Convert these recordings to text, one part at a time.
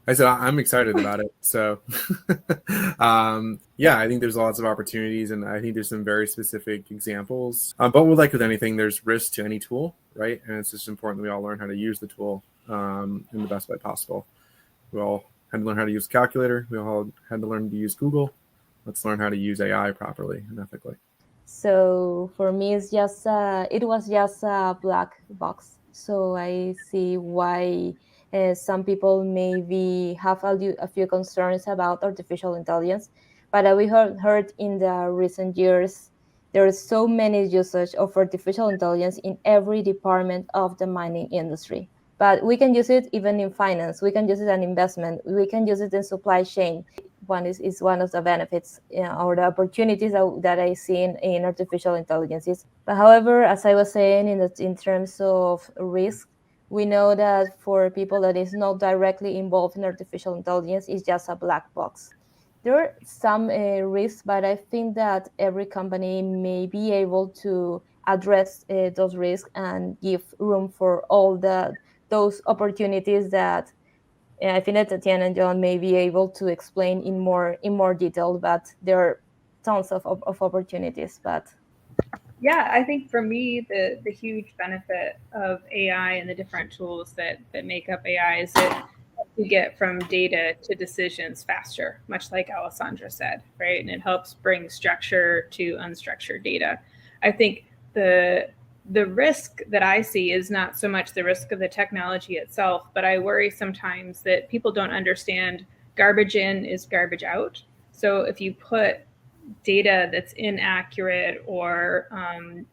I said I'm excited about it. So, yeah, I think there's lots of opportunities, and I think there's some very specific examples. But like with anything, there's risk to any tool, right? And it's just important that we all learn how to use the tool in the best way possible. We all had to learn how to use a calculator. We all had to learn to use Google. Let's learn how to use AI properly and ethically. So for me, it was just a black box. So I see why some people maybe have a few concerns about artificial intelligence. But we heard in the recent years, there is so many usage of artificial intelligence in every department of the mining industry. But we can use it even in finance. We can use it in investment. We can use it in supply chain. Is one of the benefits, or the opportunities that I see in artificial intelligence. But however, as I was saying, in terms of risk, we know that for people that is not directly involved in artificial intelligence, it's just a black box. There are some risks, but I think that every company may be able to address those risks and give room for all those opportunities that I think that Tatiana and John may be able to explain in more detail, but there are tons of opportunities. But Yeah, I think for me, the huge benefit of AI and the different tools that make up AI is that you get from data to decisions faster, much like Alessandra said, right? And it helps bring structure to unstructured data. I think the risk that I see is not so much the risk of the technology itself, but I worry sometimes that people don't understand garbage in is garbage out. So if you put data that's inaccurate or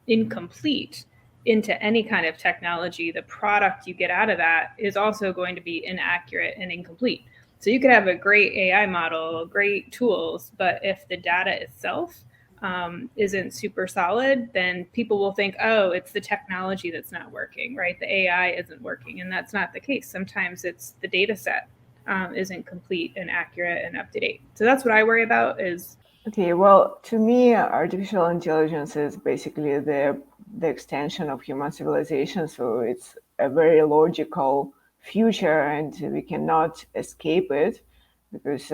incomplete into any kind of technology, the product you get out of that is also going to be inaccurate and incomplete. So you could have a great AI model, great tools, but if the data itself isn't super solid, then people will think, oh, it's the technology that's not working, right? The AI isn't working. And that's not the case. Sometimes it's the data set isn't complete and accurate and up to date. So that's what I worry about is. Okay, well, to me, artificial intelligence is basically the extension of human civilization. So it's a very logical future, and we cannot escape it because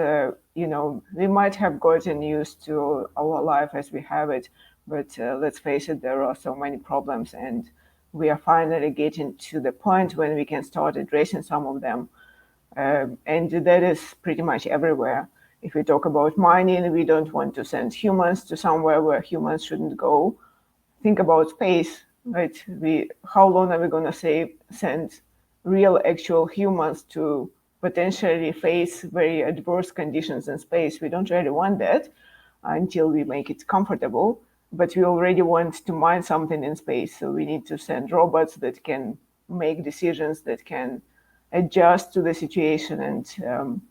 we might have gotten used to our life as we have it, but let's face it, there are so many problems, and we are finally getting to the point when we can start addressing some of them. And that is pretty much everywhere. If we talk about mining, we don't want to send humans to somewhere where humans shouldn't go. Think about space, right? How long are we going to send real, actual humans to potentially face very adverse conditions in space? We don't really want that until we make it comfortable. But we already want to mine something in space, so we need to send robots that can make decisions, that can adjust to the situation and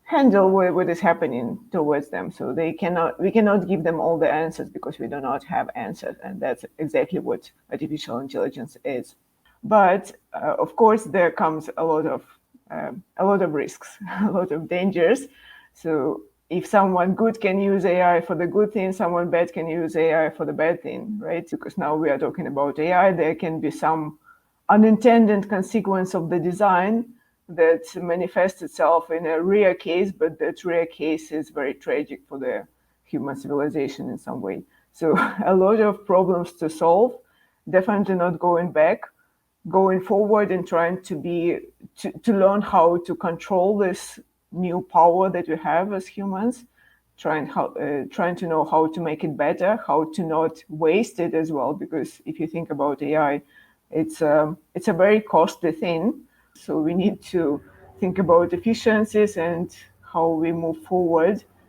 handle what is happening towards them. So we cannot give them all the answers because we do not have answers, and that's exactly what artificial intelligence is. But of course, there comes a lot of risks, a lot of dangers. So if someone good can use AI for the good thing, someone bad can use AI for the bad thing, right? Because now we are talking about AI, there can be some unintended consequence of the design that manifests itself in a rare case, but that rare case is very tragic for the human civilization in some way. So a lot of problems to solve, definitely not going back, going forward and trying to learn how to control this new power that we have as humans, trying to know how to make it better, how to not waste it as well. Because if you think about AI, it's a very costly thing. So we need to think about efficiencies and how we move forward